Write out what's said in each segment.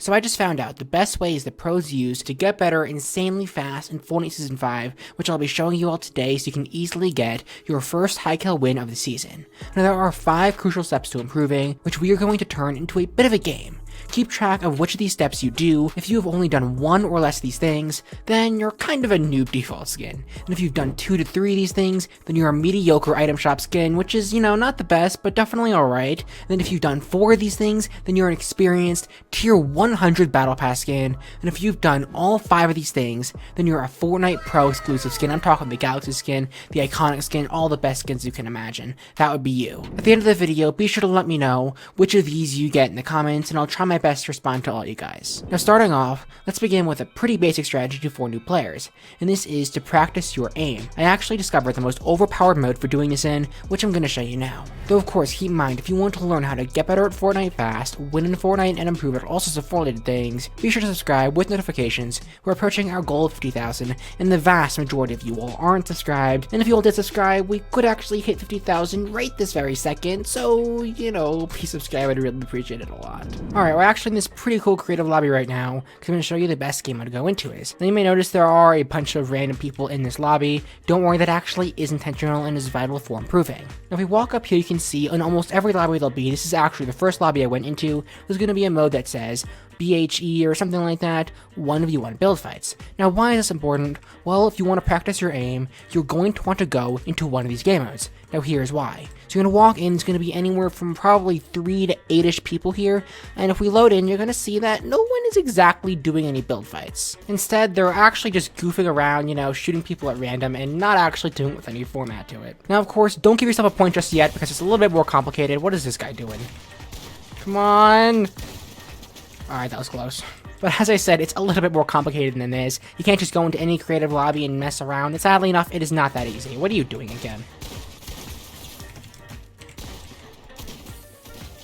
So I just found out the best ways that pros use to get better insanely fast in Fortnite Season 5, which I'll be showing you all today so you can easily get your first high kill win of the season. Now there are 5 crucial steps to improving, which we are going to turn into a bit of a game. Keep track of which of these steps you do. If you have only done 1 or less of these things, then you're kind of a noob default skin. And if you've done 2 to 3 of these things, then you're a mediocre item shop skin, which is, not the best, but definitely alright. And then if you've done 4 of these things, then you're an experienced tier 100 battle pass skin. And if you've done all 5 of these things, then you're a Fortnite Pro exclusive skin. I'm talking the Galaxy skin, the iconic skin, all the best skins you can imagine. That would be you. At the end of the video, be sure to let me know which of these you get in the comments, and I'll try my best to respond to all you guys. Now starting off, let's begin with a pretty basic strategy for new players, and this is to practice your aim. I actually discovered the most overpowered mode for doing this in, which I'm going to show you now. Though of course, keep in mind, if you want to learn how to get better at Fortnite fast, win in Fortnite, and improve at all sorts of Fortnite things, be sure to subscribe with notifications. We're approaching our goal of 50,000, and the vast majority of you all aren't subscribed, and if you all did subscribe, we could actually hit 50,000 right this very second, so, please subscribe, I'd really appreciate it a lot. Alright, we're actually in this pretty cool creative lobby right now, because I'm going to show you the best game to go into is. Now you may notice there are a bunch of random people in this lobby. Don't worry, that actually is intentional and is vital for improving. Now if we walk up here, you can see in almost every lobby there'll be, this is actually the first lobby I went into, there's going to be a mode that says BHE or something like that, 1v1 build fights. Now why is this important? Well, if you want to practice your aim, you're going to want to go into one of these game modes. Now here's why. So you're going to walk in, it's going to be anywhere from probably 3 to 8ish people here, and if we load in, you're going to see that no one is exactly doing any build fights. Instead, they're actually just goofing around, shooting people at random and not actually doing it with any format to it. Now of course, don't give yourself a point just yet because it's a little bit more complicated. What is this guy doing? Come on! Alright, that was close. But as I said, it's a little bit more complicated than this. You can't just go into any creative lobby and mess around. And sadly enough, it is not that easy. What are you doing again?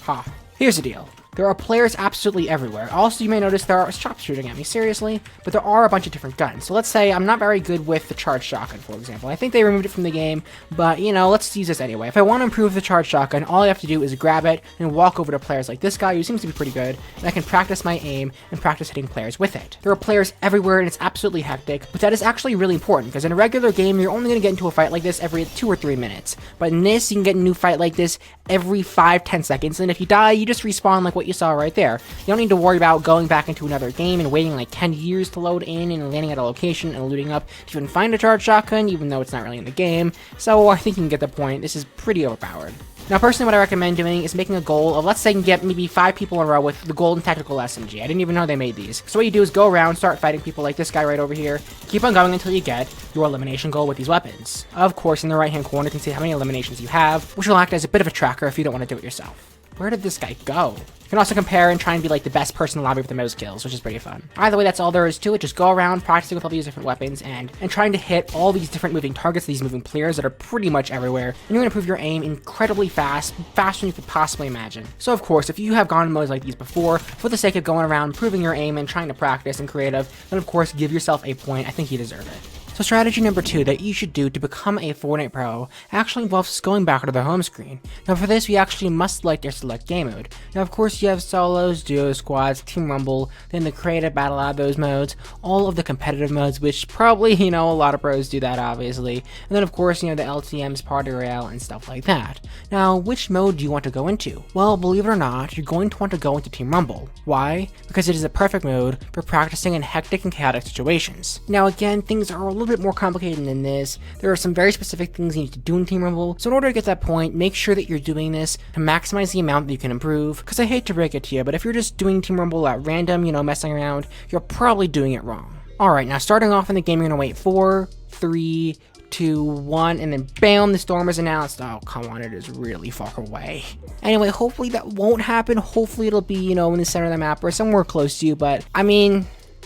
Ha. Here's the deal. There are players absolutely everywhere. Also, you may notice there are shops shooting at me, seriously, but there are a bunch of different guns. So let's say I'm not very good with the charged shotgun, for example. I think they removed it from the game, but let's use this anyway. If I want to improve the charged shotgun, all I have to do is grab it and walk over to players like this guy who seems to be pretty good, and I can practice my aim and practice hitting players with it. There are players everywhere and it's absolutely hectic, but that is actually really important because in a regular game, you're only going to get into a fight like this every 2 or 3 minutes. But in this, you can get a new fight like this every 5-10 seconds, and if you die, you just respawn like what you saw right there. You don't need to worry about going back into another game and waiting like 10 years to load in and landing at a location and looting up to even find a charged shotgun, even though it's not really in the game. So I think you can get the point. This is pretty overpowered. Now personally, what I recommend doing is making a goal of, let's say you can get maybe 5 people in a row with the golden tactical SMG. I didn't even know they made these. So what you do is go around, start fighting people like this guy right over here, keep on going until you get your elimination goal with these weapons. Of course, in the right hand corner you can see how many eliminations you have, which will act as a bit of a tracker if you don't want to do it yourself. Where did this guy go? You can also compare and try and be like the best person in the lobby with the most kills, which is pretty fun. Either way, that's all there is to it. Just go around practicing with all these different weapons and trying to hit all these different moving targets, these moving players that are pretty much everywhere. And you're going to improve your aim incredibly fast, faster than you could possibly imagine. So of course, if you have gone in modes like these before, for the sake of going around, improving your aim and trying to practice and creative, then of course give yourself a point. I think you deserve it. So strategy number 2 that you should do to become a Fortnite Pro actually involves going back to the home screen. Now for this, we actually must select your select game mode. Now of course you have solos, duos, squads, team rumble, then the creative battle lab, those modes, all of the competitive modes, which probably, a lot of pros do that obviously. And then of course, the LTMs, party royale, and stuff like that. Now, which mode do you want to go into? Well, believe it or not, you're going to want to go into team rumble. Why? Because it is a perfect mode for practicing in hectic and chaotic situations. Now again, things are a little bit more complicated than this. There are some very specific things you need to do in Team Rumble, so in order to get that point, make sure that you're doing this to maximize the amount that you can improve, because I hate to break it to you, but if you're just doing Team Rumble at random, messing around, you're probably doing it wrong. Alright, now starting off in the game, you're gonna wait 4, 3, 2, 1, and then bam, the storm is announced. Oh, come on, it is really far away. Anyway, hopefully that won't happen. Hopefully it'll be, in the center of the map or somewhere close to you, but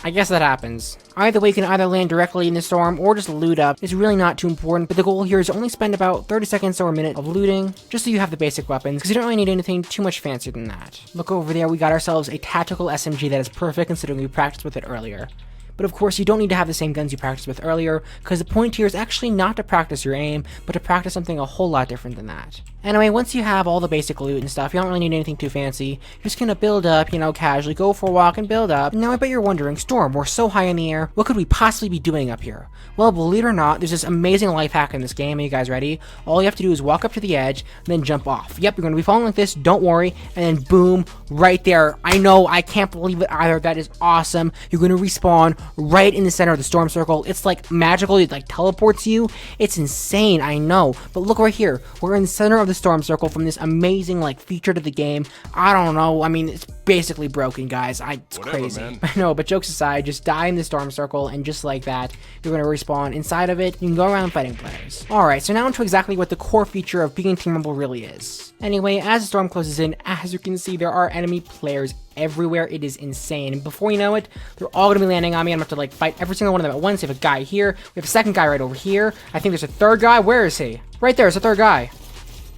I guess that happens. Either way, you can either land directly in the storm or just loot up. It's really not too important, but the goal here is to only spend about 30 seconds or a minute of looting, just so you have the basic weapons, because you don't really need anything too much fancier than that. Look over there, we got ourselves a tactical SMG that is perfect considering we practiced with it earlier. But of course, you don't need to have the same guns you practiced with earlier, because the point here is actually not to practice your aim, but to practice something a whole lot different than that. Anyway, once you have all the basic loot and stuff, you don't really need anything too fancy. You're just gonna build up, casually go for a walk and build up. And now I bet you're wondering, Storm, we're so high in the air, what could we possibly be doing up here? Well, believe it or not, there's this amazing life hack in this game. Are you guys ready? All you have to do is walk up to the edge, and then jump off. Yep, you're gonna be falling like this, don't worry, and then boom, right there. I know, I can't believe it either. That is awesome. You're gonna respawn right in the center of the storm circle. It's like magical, it like teleports you. It's insane, I know. But look right here, we're in the center of the storm circle from this amazing like feature to the game. I don't know, I mean, it's basically broken, guys. It's crazy. Man. I know, but jokes aside, just die in the storm circle, and just like that, you're gonna respawn inside of it. You can go around fighting players. Alright, so now into exactly what the core feature of being Team Rumble really is. Anyway, as the storm closes in, as you can see, there are enemy players everywhere. It is insane. And before you know it, they're all gonna be landing on me. I'm gonna have to like fight every single one of them at once. We have a guy here. We have a second guy right over here. I think there's a third guy. Where is he? Right there is a third guy.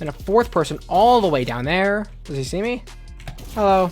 And a fourth person all the way down there. Does he see me? Hello.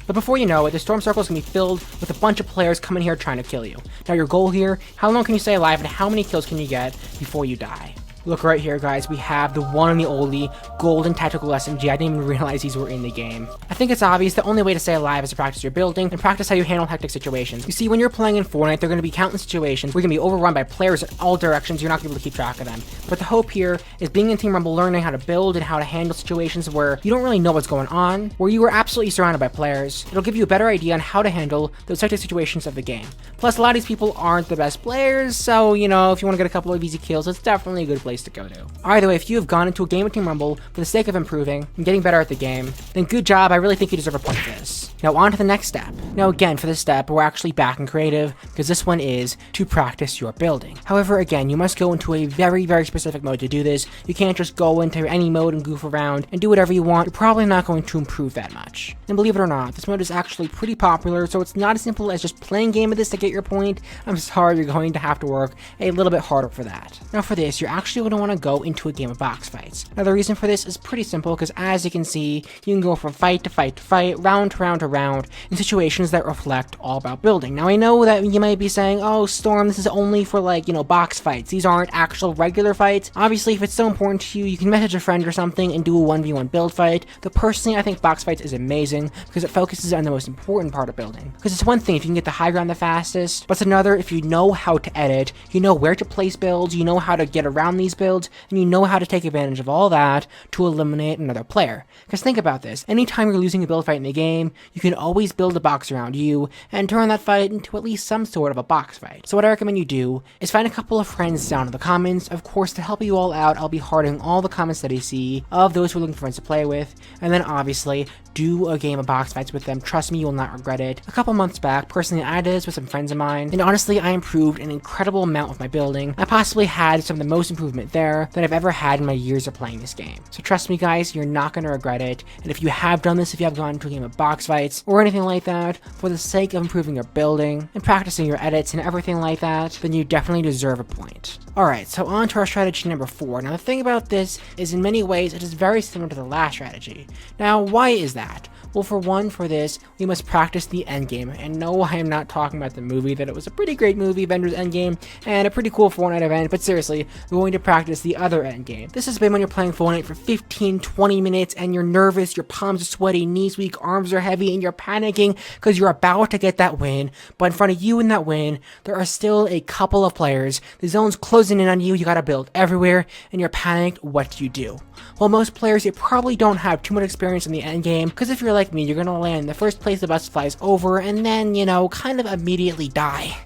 But before you know it, the storm circle is going to be filled with a bunch of players coming here trying to kill you. Now your goal here, how long can you stay alive and how many kills can you get before you die? Look right here, guys, we have the one and the only golden tactical SMG. I didn't even realize these were in the game. I think it's obvious the only way to stay alive is to practice your building and practice how you handle hectic situations. You see, when you're playing in Fortnite, there are going to be countless situations where you're going to be overrun by players in all directions. You're not going to be able to keep track of them. But the hope here is being in Team Rumble, learning how to build and how to handle situations where you don't really know what's going on, where you are absolutely surrounded by players. It'll give you a better idea on how to handle those hectic situations of the game. Plus, a lot of these people aren't the best players, so, if you want to get a couple of easy kills, it's definitely a good place to go to. Either way, if you have gone into a game of Team Rumble for the sake of improving and getting better at the game, then good job. I really think you deserve a point for this. Now on to the next step. Now again, for this step, we're actually back in creative, because this one is to practice your building. However, again, you must go into a very, very specific mode to do this. You can't just go into any mode and goof around and do whatever you want. You're probably not going to improve that much. And believe it or not, this mode is actually pretty popular, so it's not as simple as just playing game of this to get your point. I'm sorry, you're going to have to work a little bit harder for that. Now for this, you're actually going to want to go into a game of box fights. Now the reason for this is pretty simple, because as you can see, you can go from fight to fight to fight, round to round to round, in situations that reflect all about building. Now I know that you might be saying, oh Storm, this is only for like, box fights. These aren't actual regular fights. Obviously, if it's so important to you, you can message a friend or something and do a 1v1 build fight. But personally, I think box fights is amazing, because it focuses on the most important part of building. Because it's one thing if you can get the high ground the fastest, but it's another if you know how to edit, you know where to place builds, you know how to get around these builds, and you know how to take advantage of all that to eliminate another player. Because think about this, anytime you're losing a build fight in the game, you can always build a box around you and turn that fight into at least some sort of a box fight. So what I recommend you do is find a couple of friends down in the comments. Of course, to help you all out, I'll be hearting all the comments that I see of those who are looking for friends to play with, and then obviously do a game of box fights with them. Trust me, you will not regret it. A couple months back, personally, I did this with some friends of mine, and honestly, I improved an incredible amount with my building. I possibly had some of the most improvement there that I've ever had in my years of playing this game. So trust me guys, you're not going to regret it, and if you have done this, if you have gone into a game of box fights or anything like that, for the sake of improving your building and practicing your edits and everything like that, then you definitely deserve a point. Alright, so on to our strategy number 4. Now the thing about this is in many ways it is very similar to the last strategy. Now why is that? Well, for one, for this, we must practice the endgame. And no, I am not talking about the movie, that it was a pretty great movie, Avengers Endgame, and a pretty cool Fortnite event, but seriously, we're going to practice the other endgame. This has been when you're playing Fortnite for 15-20 minutes, and you're nervous, your palms are sweaty, knees weak, arms are heavy, and you're panicking because you're about to get that win, but in front of you in that win, there are still a couple of players, the zone's closing in on you, you gotta build everywhere, and you're panicked. What do you do? Well, most players, you probably don't have too much experience in the endgame, because if you're like me, you're gonna land in the first place the bus flies over, and then, kind of immediately die.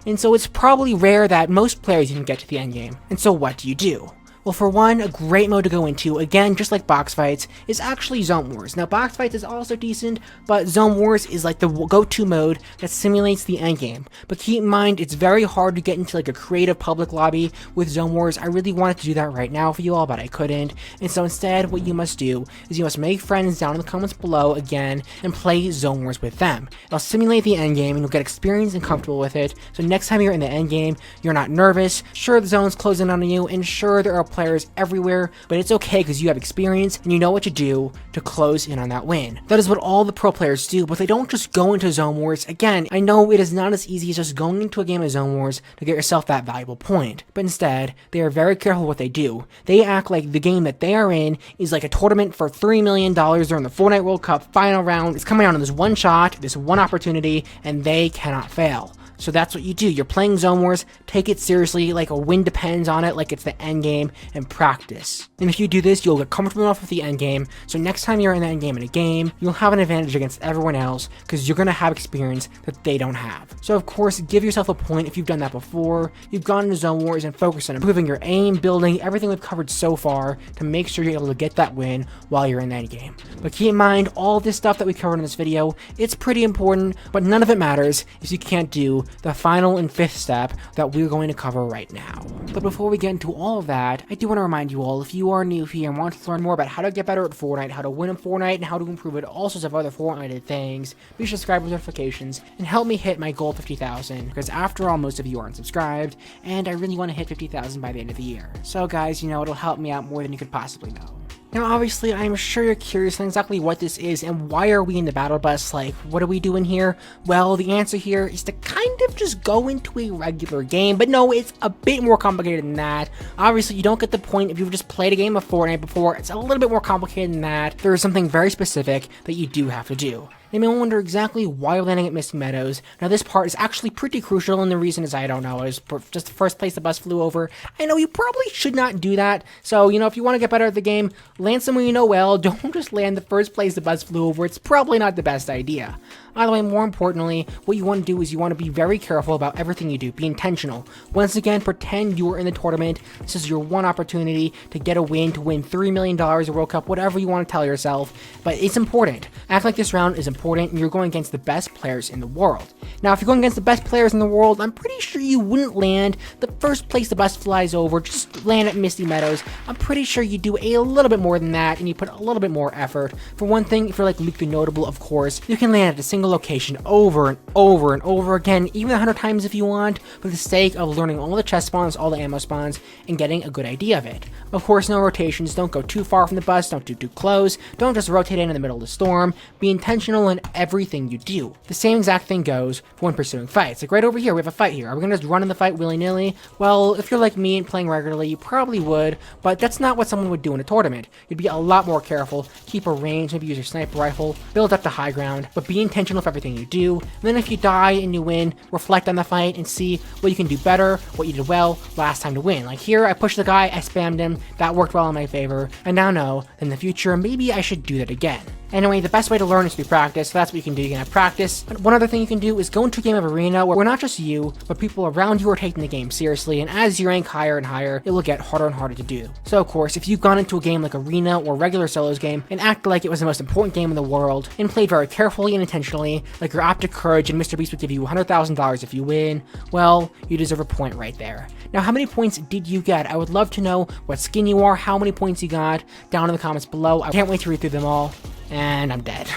And so it's probably rare that most players even get to the endgame. And so what do you do? Well, for one, a great mode to go into, again, just like box fights, is actually Zone Wars. Now, box fights is also decent, but Zone Wars is like the go-to mode that simulates the endgame. But keep in mind, it's very hard to get into like a creative public lobby with Zone Wars. I really wanted to do that right now for you all, but I couldn't. And so instead, what you must do is you must make friends down in the comments below again and play Zone Wars with them. It'll simulate the endgame and you'll get experience and comfortable with it. So next time you're in the endgame, you're not nervous. Sure, the zone's closing on you, and sure, there are players everywhere, but it's okay because you have experience and you know what to do to close in on that win. That is what all the pro players do, but they don't just go into Zone Wars. Again, I know it is not as easy as just going into a game of Zone Wars to get yourself that valuable point, but instead, they are very careful what they do. They act like the game that they are in is like a tournament for $3 million during the Fortnite World Cup final round. It's coming out on this one shot, this one opportunity, and they cannot fail. So that's what you do. You're playing Zone Wars, take it seriously, like a win depends on it, like it's the end game, and practice. And if you do this, you'll get comfortable enough with the end game, so next time you're in the end game in a game, you'll have an advantage against everyone else, because you're going to have experience that they don't have. So of course, give yourself a point if you've done that before, you've gone into Zone Wars, and focus on improving your aim, building, everything we've covered so far, to make sure you're able to get that win while you're in the end game. But keep in mind, all this stuff that we covered in this video, it's pretty important, but none of it matters if you can't do the final and fifth step that we're going to cover right now. But before we get into all of that, I do want to remind you all, if you are new here and want to learn more about how to get better at Fortnite, how to win in Fortnite, and how to improve it, all sorts of other Fortnite things, be sure to subscribe with notifications and help me hit my goal of 50,000, because after all, most of you aren't subscribed, and I really want to hit 50,000 by the end of the year. So guys, you know, it'll help me out more than you could possibly know. Now obviously, I'm sure you're curious on exactly what this is and why are we in the battle bus, like, what are we doing here? Well, the answer here is to kind of just go into a regular game, but no, it's a bit more complicated than that. Obviously, you don't get the point if you've just played a game of Fortnite before. It's a little bit more complicated than that. There is something very specific that you do have to do. You may wonder exactly why you're landing at Misty Meadows. Now this part is actually pretty crucial, and the reason is I don't know, is just the first place the bus flew over. I know you probably should not do that, so you know, if you want to get better at the game, land somewhere you know well. Don't just land the first place the bus flew over. It's probably not the best idea. By the way, more importantly, what you want to do is you want to be very careful about everything you do. Be intentional. Once again, pretend you are in the tournament. This is your one opportunity to get a win, to win $3 million at World Cup, whatever you want to tell yourself. But it's important. Act like this round is important, and you're going against the best players in the world. Now, if you're going against the best players in the world, I'm pretty sure you wouldn't land the first place the bus flies over. Just land at Misty Meadows. I'm pretty sure you do a little bit more than that, and you put a little bit more effort. For one thing, if you're like Luke the Notable, of course, you can land at a single location over and over and over again, even 100 times if you want, for the sake of learning all the chest spawns, all the ammo spawns, and getting a good idea of it. Of course, no rotations. Don't go too far from the bus. Don't do too close. Don't just rotate in the middle of the storm. Be intentional in everything you do. The same exact thing goes for when pursuing fights. Like right over here, we have a fight here. Are we gonna just run in the fight willy-nilly? Well, if you're like me and playing regularly, you probably would, but that's not what someone would do in a tournament. You'd be a lot more careful, keep a range, maybe use your sniper rifle, build up to high ground, but be intentional with everything you do. And then if you die and you win, reflect on the fight and see what you can do better, what you did well last time to win. Like here, I pushed the guy, I spammed him, that worked well in my favor. I now know that in the future, maybe I should do that again. Anyway, the best way to learn is through practice, so that's what you can do. You can have practice. But one other thing you can do is go into a game of arena where not just you, but people around you are taking the game seriously, and as you rank higher and higher, it will get harder and harder to do. So of course, if you've gone into a game like arena or regular solos game and acted like it was the most important game in the world, and played very carefully and intentionally, like your Optic Courage and Mr. Beast would give you $100,000 if you win, well, you deserve a point right there. Now, how many points did you get? I would love to know what skin you are, how many points you got, down in the comments below. I can't wait to read through them all. And I'm dead.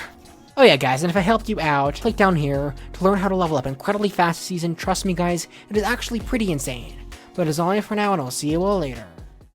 Oh yeah, guys, and if I helped you out, click down here to learn how to level up incredibly fast this season. Trust me, guys, it is actually pretty insane. But as all I have for now, and I'll see you all later.